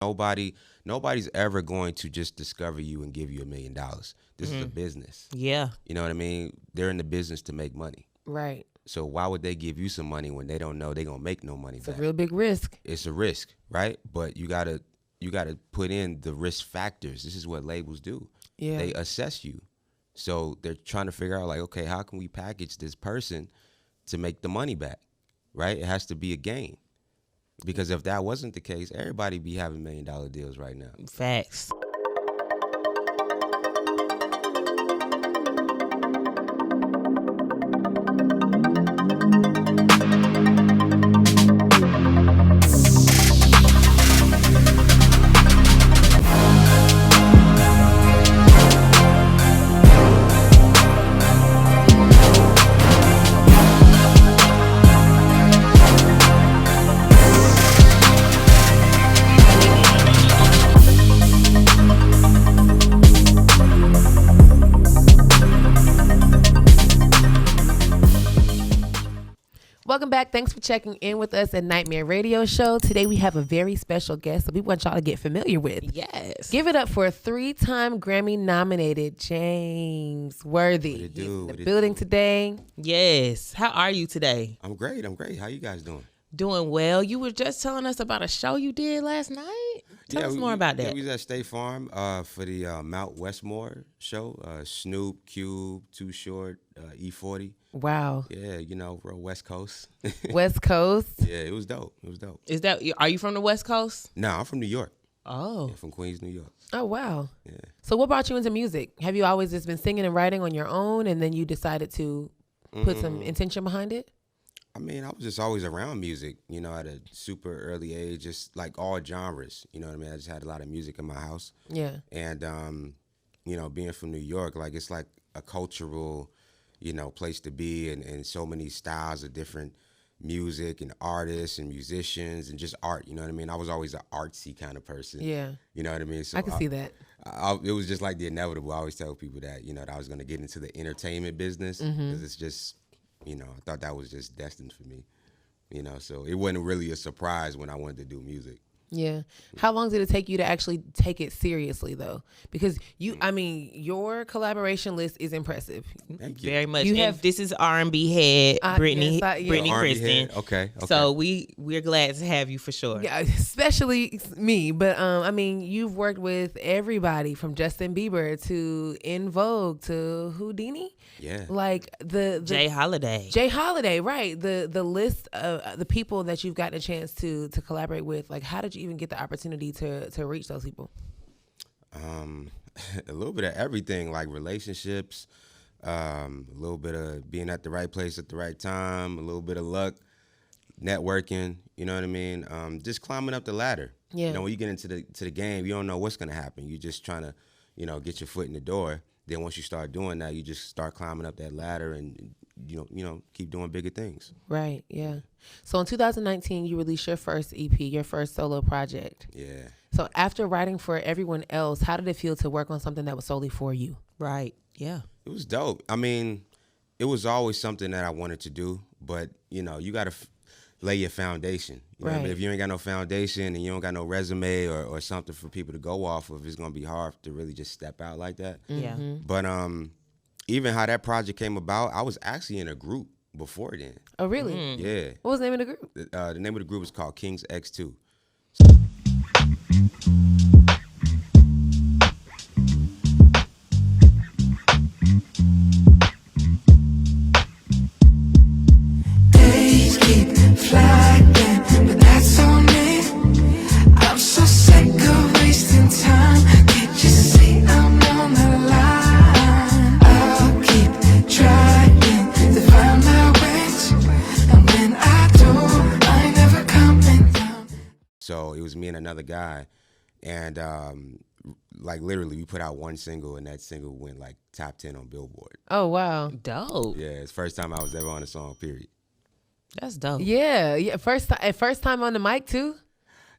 Nobody's ever going to just discover you and give you $1 million. This is a business. Yeah. You know what I mean? They're in the business to make money. Right. So why would they give you some money when they don't know they're gonna make no money It's back? a real big risk. It's a risk, right? But you gotta put in the risk factors. This is what labels do. Yeah. They assess you. So they're trying to figure out like, okay, how can we package this person to make the money back? Right? It has to be a gain. Because if that wasn't the case, everybody be having $1 million deals right now. Facts. Welcome back. Thanks for checking in with us at Nightmare Radio Show. Today we have a very special guest that we want y'all to get familiar with. Yes. Give it up for a 3-time Grammy-nominated James Worthy. What it do? He's in What the it building do? today. Yes. How are you today? I'm great. How you guys doing? Doing well. You were just telling us about a show you did last night. Tell us more about that. Yeah, we was at State Farm for the Mount Westmore show. Snoop, Cube, Too Short, E40. Wow. Yeah, real West Coast. West Coast. Yeah, it was dope. Are you from the West Coast? No, I'm from New York. Oh. Yeah, from Queens, New York. Oh, wow. Yeah. So what brought you into music? Have you always just been singing and writing on your own and then you decided to put some intention behind it? I mean, I was just always around music, at a super early age, just like all genres. You know what I mean? I just had a lot of music in my house. Yeah. And, being from New York, like it's like a cultural, place to be and so many styles of different music and artists and musicians and just art. You know what I mean? I was always an artsy kind of person. Yeah. You know what I mean? So I can see that. It was just like the inevitable. I always tell people that, that I was going to get into the entertainment business because it's just, I thought that was just destined for me, so it wasn't really a surprise when I wanted to do music. Yeah. How long did it take you to actually take it seriously, though? Because your collaboration list is impressive. Thank you. Very much. You And have- this is R&B head, Brittany, yes, yeah. Brittany R&B Kristen. head. Okay. So we're glad to have you for sure. Yeah, especially me. But you've worked with everybody from Justin Bieber to In Vogue to Houdini. Yeah. Like the Jay Holiday. Jay Holiday, right? The list of the people that you've gotten a chance to collaborate with. Like, how did you even get the opportunity to reach those people? A little bit of everything, like relationships, a little bit of being at the right place at the right time, a little bit of luck, networking. You know what I mean? Just climbing up the ladder. Yeah. When you get into the game, you don't know what's gonna happen. You're just trying to, get your foot in the door. Then once you start doing that, you just start climbing up that ladder and keep doing bigger things. Right. Yeah. So in 2019, you released your first EP, your first solo project. Yeah. So after writing for everyone else, how did it feel to work on something that was solely for you? Right. Yeah. It was dope. I mean, it was always something that I wanted to do, but you got to lay your foundation. You know what I mean? Right. If you ain't got no foundation and you don't got no resume or something for people to go off of, it's gonna be hard to really just step out like that. Yeah. But even how that project came about, I was actually in a group before then. Oh, really? Yeah. What was the name of the group? The name of the group is called Kings X2. Days keep flying, but that's on me. I'm so sick of wasting time. Can't you see I'm on the line? I'll keep trying to find my wings, and when I do, I ain't never coming down. So it was me and another guy, and like literally we put out one single, and that single went like top 10 on Billboard. Oh, wow. Dope. Yeah, it's the first time I was ever on a song, period. That's dope. Yeah. Yeah. First time on the mic too.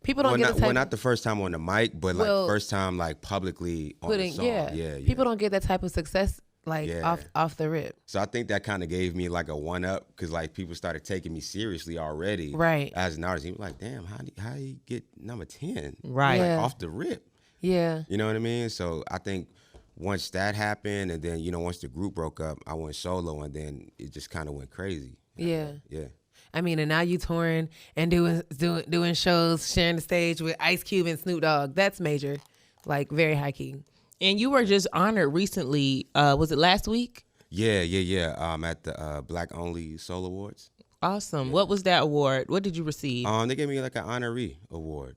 People don't get the type not the first time on the mic, but like Well, first time like publicly on putting. the song. Yeah. Yeah. People don't get that type of success like Yeah. off the rip. So I think that kind of gave me like a one up because like people started taking me seriously already. Right. As an artist, he was like, damn, how you get number 10? Right. Like, Yeah. off the rip. Yeah. You know what I mean? So I think once that happened, and then once the group broke up, I went solo, and then it just kind of went crazy. Yeah. Yeah. I mean, and now you touring and doing shows, sharing the stage with Ice Cube and Snoop Dogg. That's major, like very high key. And you were just honored recently. Was it last week? Yeah. At the Black Only Soul Awards. Awesome. What was that award? What did you receive? They gave me like an honoree award.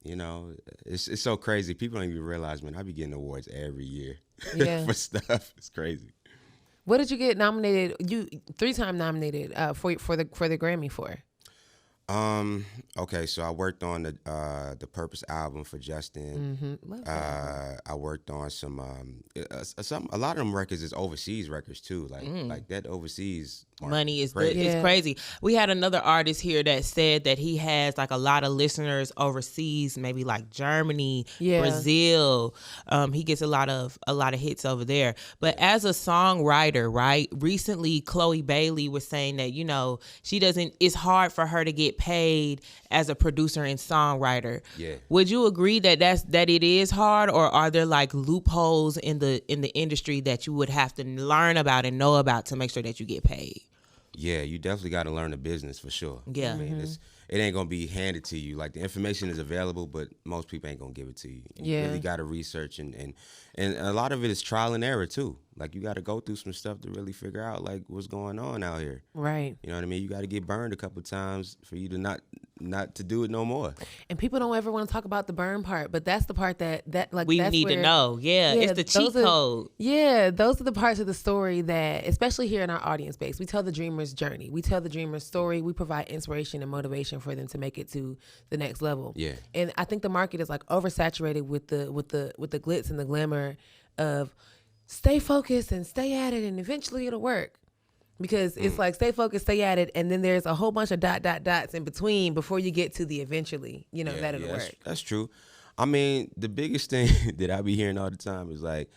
It's so crazy. People don't even realize, man, I be getting awards every year Yeah. for stuff. It's crazy. What did you get nominated? You 3-time nominated for the Grammy for? Okay, so I worked on the Purpose album for Justin. Love that. I worked on some a lot of them records is overseas records too. Like that overseas market Money is crazy. Yeah. it's crazy. We had another artist here that said that he has like a lot of listeners overseas, maybe like Germany, Yeah. Brazil. He gets a lot of hits over there. But as a songwriter, right? Recently, Chloe Bailey was saying that she doesn't. It's hard for her to get paid as a producer and songwriter. Yeah. Would you agree that it is hard, or are there like loopholes in the industry that you would have to learn about and know about to make sure that you get paid? Yeah, you definitely got to learn the business for sure. Yeah. I mean, it ain't gonna be handed to you. Like the information is available, but most people ain't gonna give it to you. You Yeah. really got to research and a lot of it is trial and error too. Like you got to go through some stuff to really figure out like what's going on out here. Right. You know what I mean? You got to get burned a couple times for you to not to do it no more. And people don't ever want to talk about the burn part, but that's the part that like We that's need to where- know. Yeah, it's the those cheat are- code. Yeah, those are the parts of the story that, especially here in our audience base, we tell the dreamer's journey. We tell the dreamer's story. We provide inspiration and motivation for them to make it to the next level. Yeah. And I think the market is like oversaturated with the glitz and the glamour of stay focused and stay at it, and eventually it'll work. Because it's like stay focused, stay at it, and then there's a whole bunch of dots in between before you get to the eventually. That it'll work. That's true. I mean, the biggest thing that I be hearing all the time is like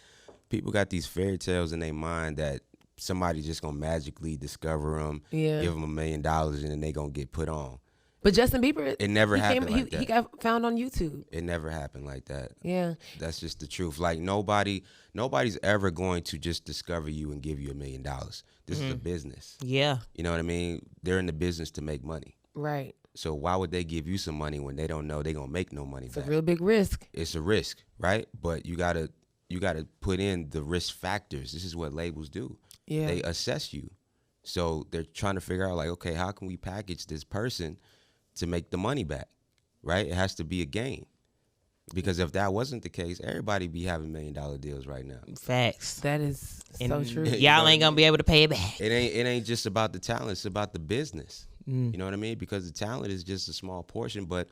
people got these fairy tales in their mind that somebody's just gonna magically discover them, Yeah. give them $1 million, and then they gonna get put on. But Justin Bieber, It never happened like that. He got found on YouTube. It never happened like that. Yeah. That's just the truth. Like nobody's ever going to just discover you and give you $1 million. This is a business. Yeah. You know what I mean? They're in the business to make money. Right. So why would they give you some money when they don't know they're gonna make no money It's a back? real big risk. It's a risk, right? But you gotta put in the risk factors. This is what labels do. Yeah. They assess you. So they're trying to figure out like, okay, how can we package this person to make the money back? Right? It has to be a gain. Because if that wasn't the case, everybody be having $1 million deals right now. Facts. That is so And true. y'all ain't gonna be able to pay it back. It ain't just about the talent, it's about the business. Mm. You know what I mean? Because the talent is just a small portion, but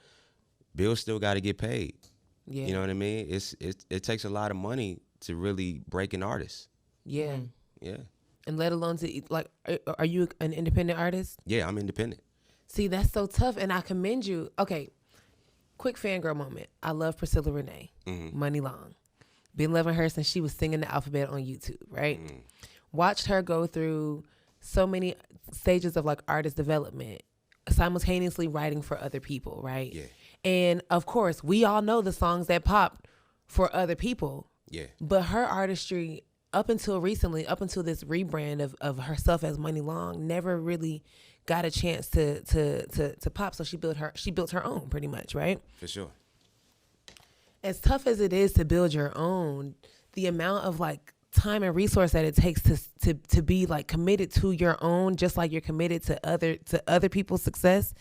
bills still gotta get paid. Yeah. You know what I mean? It takes a lot of money to really break an artist. Yeah. Yeah. And let alone to like, are you an independent artist? Yeah, I'm independent. See, that's so tough, and I commend you. Okay, quick fangirl moment. I love Priscilla Renee, Money Long. Been loving her since she was singing the alphabet on YouTube, right? Watched her go through so many stages of like artist development, simultaneously writing for other people, right? Yeah. And of course, we all know the songs that popped for other people. Yeah. But her artistry, up until recently, up until this rebrand of herself as Money Long, never really got a chance to pop. So she built her own pretty much, right? For sure. As tough as it is to build your own, the amount of like time and resource that it takes to be like committed to your own, just like you're committed to other people's success,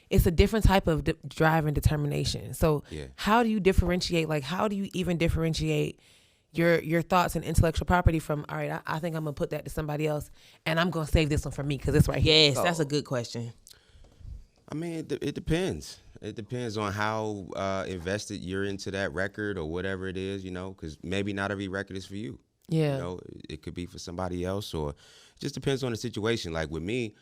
it's a different type of drive and determination. So Yeah. how do you differentiate? Like, how do you even differentiate your thoughts and intellectual property from, all right, I think I'm gonna put that to somebody else, and I'm gonna save this one for me because it's right here. Yes, that's a good question. I mean, it depends. It depends on how invested you're into that record or whatever it is, because maybe not every record is for you. Yeah. It could be for somebody else, or it just depends on the situation. Like with me,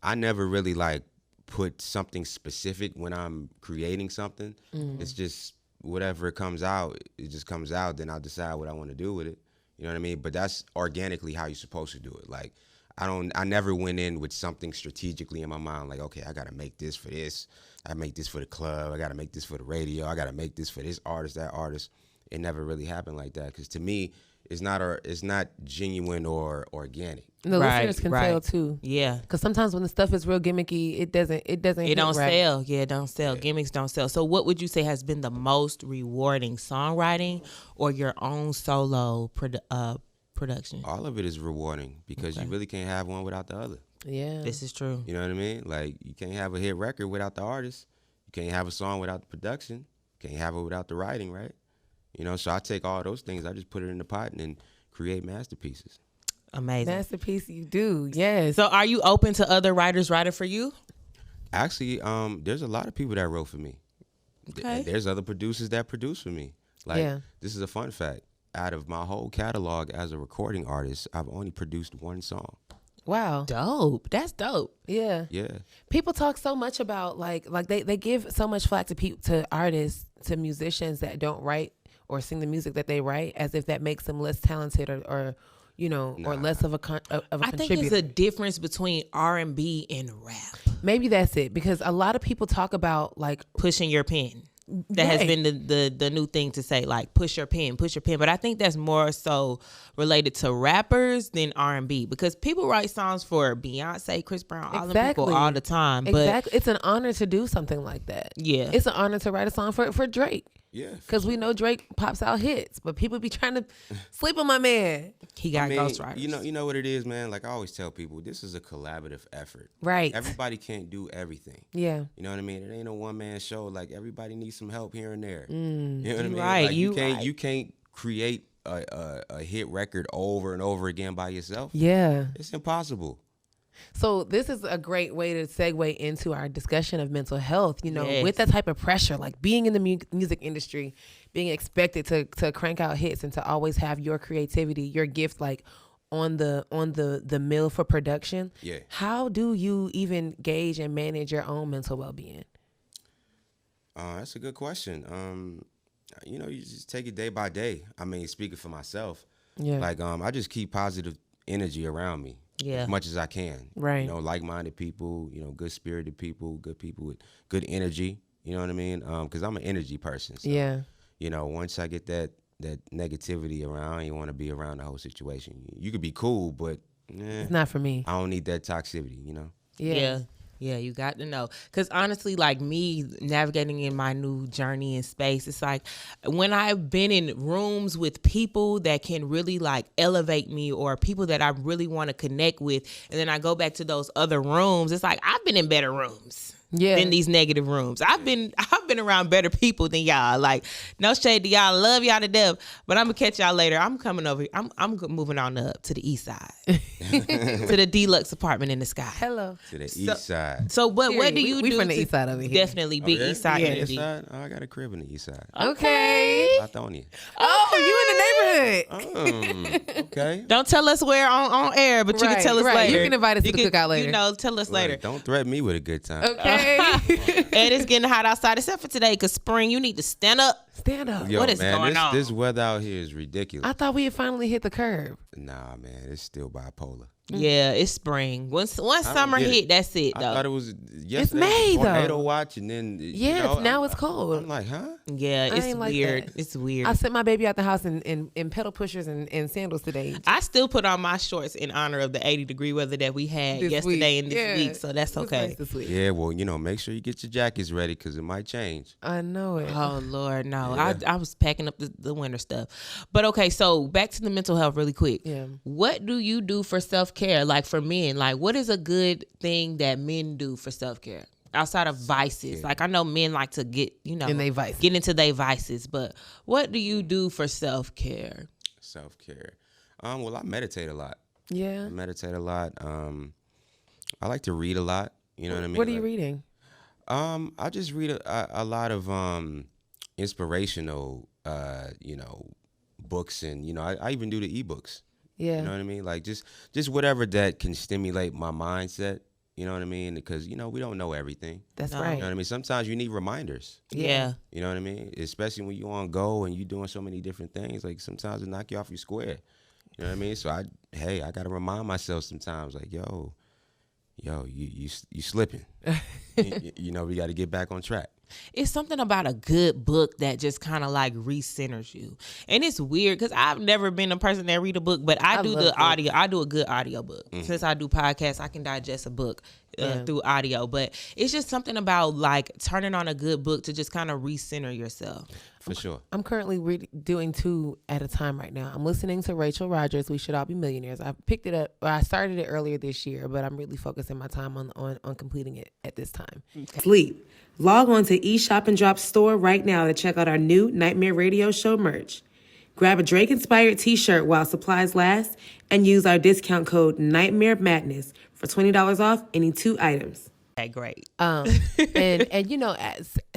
I never really like put something specific when I'm creating something. It's just whatever comes out, it just comes out. Then I'll decide what I want to do with it. You know what I mean? But that's organically how you're supposed to do it. Like, I never went in with something strategically in my mind. Like, okay, I got to make this for this. I make this for the club. I got to make this for the radio. I got to make this for this artist, that artist. It never really happened like that. Because to me, it's not genuine or organic. And the Right, listeners can right. tell too. Yeah. Because sometimes when the stuff is real gimmicky, it doesn't It hit don't right. sell. Yeah, it don't sell. Gimmicks don't sell. So what would you say has been the most rewarding, songwriting or your own solo production? All of it is rewarding because you really can't have one without the other. Yeah. This is true. You know what I mean? Like, you can't have a hit record without the artist. You can't have a song without the production. You can't have it without the writing, right? You know, so I take all those things, I just put it in the pot and then create masterpieces. Amazing. Masterpiece you do. Yes. So are you open to other writers writing for you? Actually, there's a lot of people that wrote for me. Okay. There's other producers that produce for me. Like, Yeah. this is a fun fact. Out of my whole catalog as a recording artist, I've only produced one song. Wow. Dope. That's dope. Yeah. Yeah. People talk so much about like they give so much flack to to artists, to musicians that don't write or sing the music that they write, as if that makes them less talented or you know, or less of a I think contributor. it's a difference between R&B and rap. Maybe that's it, because a lot of people talk about like Pushing your pen. That has Right. been the new thing to say, like push your pen. But I think that's more so related to rappers than R&B, because people write songs for Beyonce, Chris Brown, all the people Exactly. all the time. But exactly, it's an honor to do something like that. Yeah. It's an honor to write a song for Drake. Yeah. Because we know Drake pops out hits, but people be trying to sleep on my man. he got I mean, ghostwriters. you know what it is, man? Like, I always tell people, this is a collaborative effort. Right. Everybody can't do everything. Yeah. You know what I mean? It ain't a one-man show. Like, everybody needs some help here and there. You know what I mean? right, Like, you you can't create a hit record over and over again by yourself. Yeah. It's impossible. So this is a great way to segue into our discussion of mental health. You know, Yes. with that type of pressure, like being in the music industry, being expected to crank out hits and to always have your creativity, your gift, like on the mill for production. Yeah. How do you even gauge and manage your own mental well-being? That's a good question. You know, you just take it day by day. I mean, speaking for myself, Yeah. like I just keep positive energy around me. Yeah. As much as I can. Right. You know, like-minded people, you know, good-spirited people, good people with good energy. You know what I mean? Because I'm an energy person. So, Yeah. you know, once I get that negativity around, you want to be around the whole situation. You could be cool, but It's not for me. I don't need that toxicity, you know? Yeah. Yeah, you got to know. Because honestly, like me navigating in my new journey in space, it's like when I've been in rooms with people that can really like elevate me, or people that I really want to connect with, and then I go back to those other rooms, it's like I've been in better rooms. Yeah. Than these negative rooms. I've been around better people than y'all. Like, no shade to y'all, love y'all to death, but I'm gonna catch y'all later. I'm coming over. I'm moving on up to the east side, to the deluxe apartment in the sky. Hello. To the east side. So, what Period. do you We do? from the to east side over here. Definitely big east side Yeah, energy. east side? Oh, I got a crib in the east side. Okay. Lithonia. Oh, you in the neighborhood. Okay. Don't tell us where on air, but you Right, can tell us right. later. You can invite us to the cookout later. You know, tell us later. Look, don't threaten me with a good time. Okay. And it's getting hot outside, except for today, because spring, you need to stand up. Stand up. Yo, What is man, going on? This weather out here is ridiculous. I thought we had finally hit the curb. Nah, man, it's still bipolar. Yeah, it's spring. Once summer get it. hit, that's it, I thought though. it was yesterday. May, tornado though. watch, and then Yeah, now it's cold. I'm like, huh? Yeah, it's ain't like weird. that. It's weird. I sent my baby out the house in pedal pushers and sandals today. I still put on my shorts in honor of the 80-degree weather that we had This yesterday week. and this Yeah. week, so that's It was okay. nice this week. Yeah, well, you know, make sure you get your jackets ready because it might change. I know it. Oh Lord, no! Yeah. I was packing up the winter stuff, but okay. So back to the mental health, really quick. Yeah. What do you do for self-care? Like for men, like what is a good thing that men do for self-care outside of vices? Like I know men like to get In they vices. get into their vices, but what do you do for self-care? Self-care. Well, I meditate a lot. Yeah. I meditate a lot. I like to read a lot. You know what I mean? What are you Like, reading? I just read a lot of inspirational, you know, books, and you know, I even do the ebooks. Yeah. You know what I mean? Like just whatever that can stimulate my mindset. You know what I mean? Because you know we don't know everything. That's No. right. You know what I mean? Sometimes you need reminders. Yeah. You know what I mean? Especially when you're on go and you're doing so many different things. Like sometimes it knock you off your square. You know what I mean? So I gotta remind myself sometimes, like, yo, you slipping. you know, we got to get back on track. It's something about a good book that just kind of like recenters you. And it's weird because I've never been a person that read a book, but I do the audio. I do a good audio book. Since I do podcasts, I can digest a book through audio. But it's just something about like turning on a good book to just kind of recenter yourself. For sure. I'm currently doing 2 at a time right now. I'm listening to Rachel Rodgers, We Should All Be Millionaires. I picked it up, or I started it earlier this year, but I'm really focusing my time on completing it at this time. Sleep. Log on to eShop and Drop store right now to check out our new Nightmare Radio Show merch. Grab a Drake-inspired t-shirt while supplies last and use our discount code Nightmare Madness for $20 off any 2 items. Okay, great. And you know,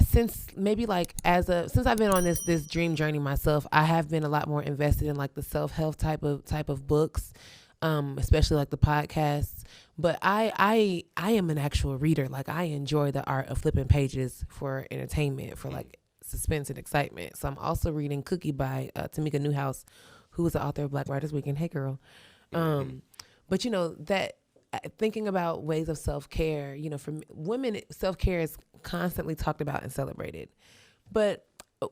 since I've been on this dream journey myself, I have been a lot more invested in like the self-help type of books, especially like the podcasts. But I am an actual reader. Like I enjoy the art of flipping pages for entertainment, for like suspense and excitement. So I'm also reading Cookie by Tamika Newhouse, who is the author of Black Writers Weekend. Hey girl. But you know that thinking about ways of self-care, you know, for women, self-care is constantly talked about and celebrated. But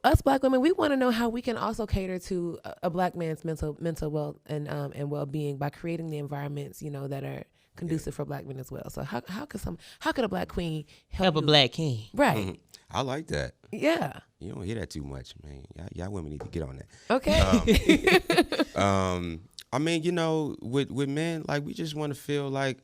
us Black women, we want to know how we can also cater to a Black man's mental wealth and well-being by creating the environments, you know, that are conducive for Black men as well. So how could a Black queen help a Black king? Right. I like that. Yeah. You don't hear that too much, man. Y'all women need to get on that. Okay. I mean, you know, with men, like we just want to feel like,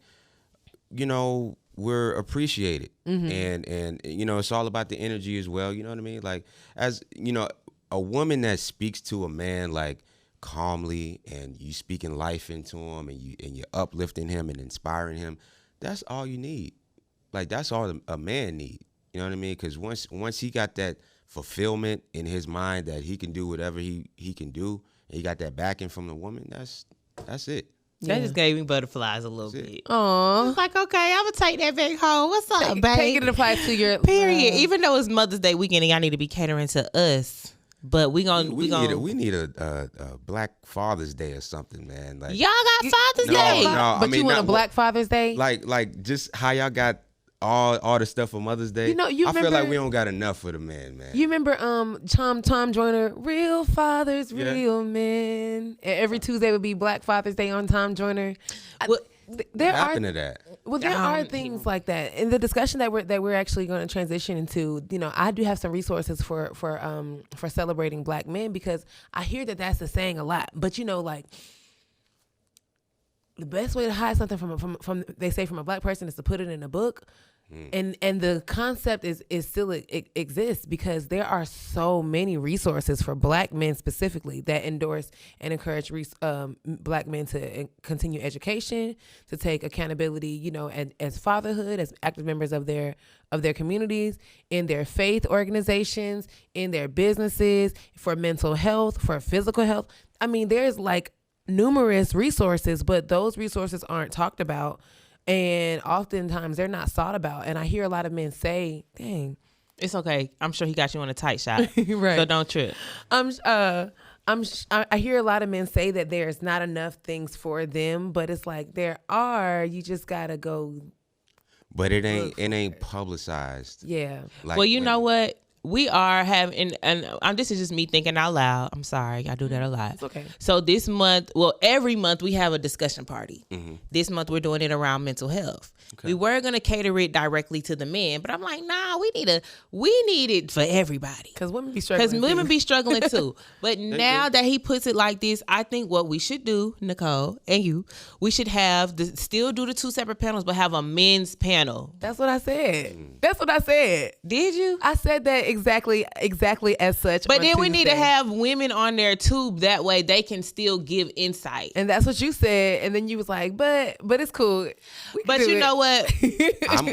you know, we're appreciated, and you know, it's all about the energy as well. You know what I mean? Like, as you know, a woman that speaks to a man like calmly, and you speaking life into him, and you're uplifting him and inspiring him. That's all you need. Like that's all a man need. You know what I mean? Because once he got that fulfillment in his mind that he can do whatever he can do, and he got that backing from the woman, that's it. That just gave me butterflies a little bit. Aw. It's like, okay, I'm gonna take that back home. What's up, babe? Take it and apply to your Period. Even though it's Mother's Day weekend and y'all need to be catering to us, but we need a Black Father's Day or something, man. Like y'all got Father's Day. No, but you want a Black Father's Day? Like just how y'all got all the stuff for Mother's Day. You know, I feel like remember- we don't got enough for the man. You remember Tom Joyner, Real Fathers, Real Men. Every Tuesday would be Black Father's Day on Tom Joyner. There What happened to that? Well, there are things like that in the discussion that we're actually going to transition into. You know, I do have some resources for celebrating Black men, because I hear that that's the saying a lot. But you know, like the best way to hide something from they say from a Black person is to put it in a book. And the concept is still it exists, because there are so many resources for Black men specifically that endorse and encourage Black men to continue education, to take accountability, you know, as fatherhood, as active members of their communities, in their faith organizations, in their businesses, for mental health, for physical health. I mean, there's like numerous resources, but those resources aren't talked about. And oftentimes they're not thought about. And I hear a lot of men say, dang. It's okay. I'm sure he got you on a tight shot. Right. So don't trip. I hear a lot of men say that there's not enough things for them, but it's like there are. You just gotta go. But it ain't publicized. Yeah. Like Well, you know what? We are having, and this is just me thinking out loud. I'm sorry, I do that a lot. It's okay. So this month, every month we have a discussion party. This month we're doing it around mental health. Okay. We were gonna cater it directly to the men, but I'm like, nah, we need it for everybody. Because women be struggling. Because women be struggling too. But now that he puts it like this, I think what we should do, Nicole and you, we should still do the 2 separate panels, but have a men's panel. That's what I said. That's what I said. Did you? I said that exactly as such. But on then we need to Tuesday. have women on there too. That way they can still give insight. And that's what you said. And then you was like, but it's cool. But you know what?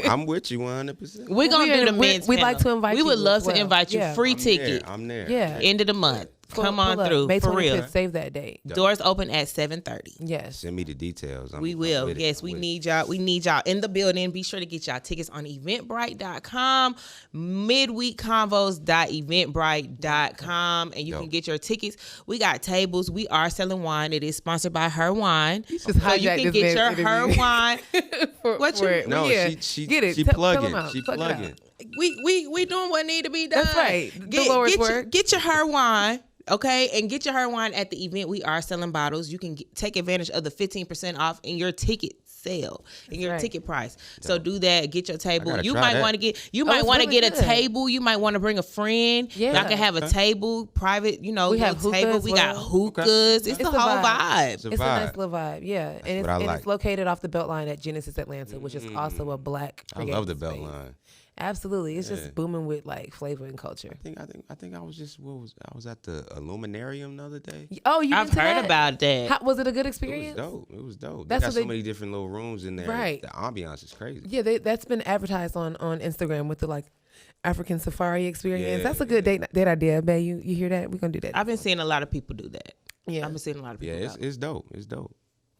I'm with you 100%. We're going to do the men's We'd panel. like to invite We you would love as well. to invite you. Yeah. Free ticket. I'm there. Yeah. End of the month. Come on pull up. through, May for 25th, real. Save that date. Doors open at 7:30. Yes. Send me the details. We I'm will. with it. Yes, I'm we with it. need y'all. We need y'all in the building. Be sure to get y'all tickets on eventbrite.com, midweekconvos.eventbrite.com, and you can Dope. get your tickets. We got tables. We are selling wine. It is sponsored by Her Wine. Just So you hijacked can this get your man's Her interview. wine. What you- it. No, Yeah. she Get it. She Tell plugging. them out. She Plug it out. plugging. We doing what need to be done. That's right. The Lord's work. Get your Her Wine. Okay, and get your Her Wine at the event. We are selling bottles. You can take advantage of the 15% off in your ticket sale, in your right. ticket price. So do that. Get your table. gotta You try might that. want to get. You might it's want to really get a good. table. You might want to bring a friend. Yeah. Y'all can have a table, private. We little have hookah table. as We got well. hookahs. It's the a whole vibe. vibe. It's a It's a nice vibe. little vibe, yeah. And what I like. it's located off the Beltline at Genesis Atlanta, which is also a black. I love the creative space. Beltline. Absolutely, it's just booming with like flavor and culture. I think I was just I was at the Illuminarium the other day. Oh, you I've been to heard that? about that. How, was it a good It was experience? dope. It was dope. That's They got what so they- many different little rooms in there. Right. The ambiance is crazy. Yeah, that's been advertised on Instagram with the like African safari experience. Yeah, That's a good date idea, babe. You hear that? We're gonna do that. I've been seeing a lot of people do that. Yeah. I've been seeing a lot of Yeah, people. it's dope. It's dope.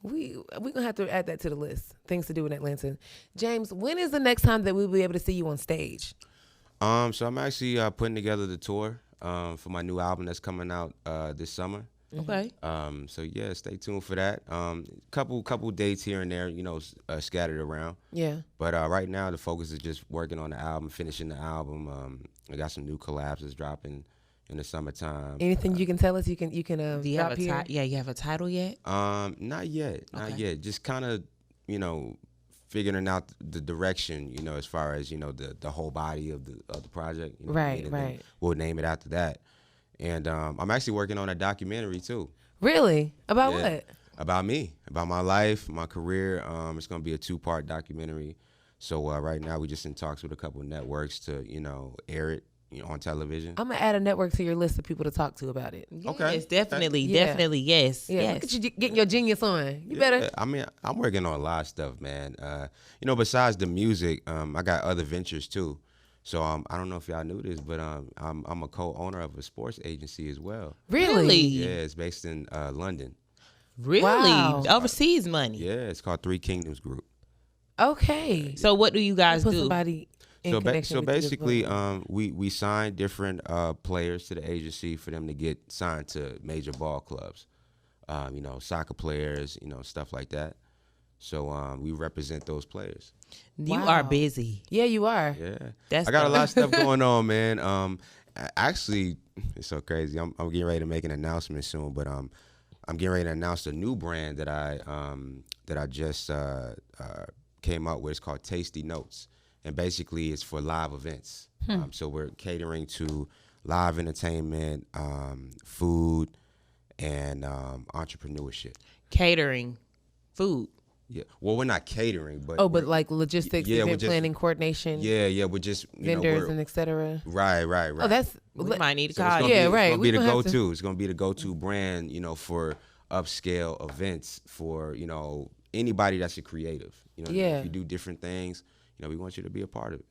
we gonna have to add that to the list. Things to do in Atlanta. James, when is the next time that we'll be able to see you on stage? So I'm actually putting together the tour for my new album that's coming out this summer. Okay. So yeah, stay tuned for that. Couple dates here and there, scattered around. Yeah. But right now the focus is just working on the album, finishing the album. I got some new collabs that's dropping in the summertime. Anything you can tell us? You can Do you drop have a here. Yeah, you have a title yet? Not yet. Just kind of, figuring out the direction, as far as, the whole body of the project. Right, and then right. We'll name it after that. And I'm actually working on a documentary too. Really? About Yeah. what? About me, about my life, my career. It's gonna be a 2-part documentary. So right now we just in talks with a couple of networks to, air it, on television. I'm gonna add a network to your list of people to talk to about it. Okay. Yes, definitely, Yeah. definitely, yes. Yeah, yes. look at you getting your genius on. You better. Yeah, I mean, I'm working on a lot of stuff, man. Besides the music, I got other ventures too. So I don't know if y'all knew this, but I'm a co-owner of a sports agency as well. Really? Yeah, it's based in London. Really? Wow. Overseas money. Yeah, it's called Three Kingdoms Group. Okay. So what do you guys Put do? somebody in So, connection with you as basically, well. we signed different players to the agency for them to get signed to major ball clubs. Soccer players, stuff like that. So we represent those players. You Wow. are busy. Yeah, you are. Yeah, That's I got a dope. lot of stuff going on, man. Actually, it's so crazy. I'm getting ready to make an announcement soon, but I'm getting ready to announce a new brand that I just came up with. It's called Tasty Notes, and basically it's for live events. So we're catering to live entertainment, food, and entrepreneurship. Catering, food. Yeah. Well, we're not catering, but Oh, but like logistics, Yeah, we're event just- planning, coordination, yeah, we're just vendors, we're, and etc. right. Oh, that's We might need to So it's call gonna you. Yeah, be, right. It's gonna We be the gonna have to- go-to. It's gonna be the go-to brand, for upscale events for anybody that's a creative. Yeah. If you do different things, we want you to be a part of it.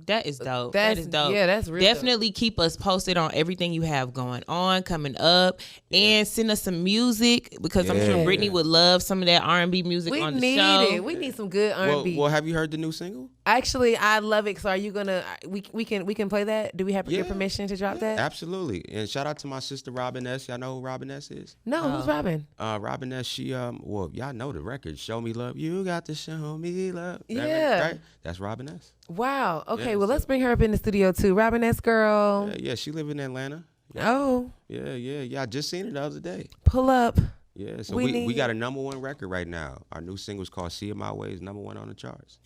That is dope. That's- that is dope. yeah, that's real dope. Definitely keep us posted on everything you have going on, coming up, and send us some music because I'm sure Yeah. Brittany would love some of that R&B music we on the need show. it. We need some good R&B. Well, have you heard the new single? Actually, I love it. So, are you gonna? We can play that. Do we have your Yeah. permission to drop that? Absolutely. And shout out to my sister Robin S. Y'all know who Robin S. is? No, who's Robin? Robin S. She y'all know the record. Show Me Love. You got to show me love. That record, Yeah. right? That's Robin S. Wow. Okay. Yeah, well, so- let's bring her up in the studio too. Robin S. girl. Yeah, she live in Atlanta. Oh, Yeah. I just seen her the other day. pull up. Yeah, so We we need- got a #1 record right now. Our new single's called "See It My Way." It's #1 on the charts.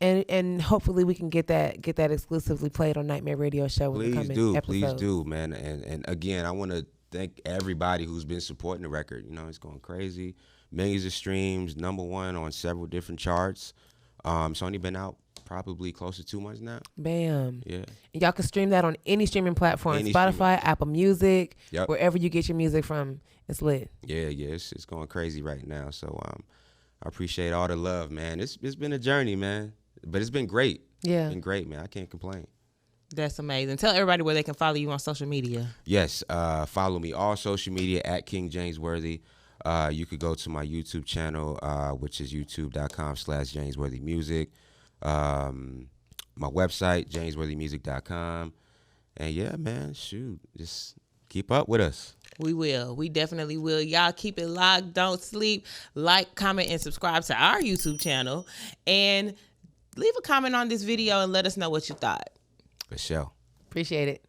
And hopefully we can get that exclusively played on Nightmare Radio Show in the Please coming do, episodes. please do, man. And again, I want to thank everybody who's been supporting the record. It's going crazy. Millions of streams, #1 on several different charts. It's only been out probably close to 2 months now. Bam. Yeah. And y'all can stream that on any streaming platform. Any Spotify, Apple Music, Yep. wherever you get your music from. It's lit. Yeah, it's going crazy right now. So I appreciate all the love, man. It's been a journey, man, but it's been great. Yeah. Been great, man. I can't complain. That's amazing. Tell everybody where they can follow you on social media. Yes, follow me all social media at King James Worthy. You could go to my YouTube channel, which is youtube.com/JamesWorthyMusic. My website, jamesworthymusic.com. And yeah, man, shoot, just keep up with us. We will. We definitely will. Y'all keep it locked. Don't sleep. Like, comment, and subscribe to our YouTube channel. And leave a comment on this video and let us know what you thought. For sure. Appreciate it.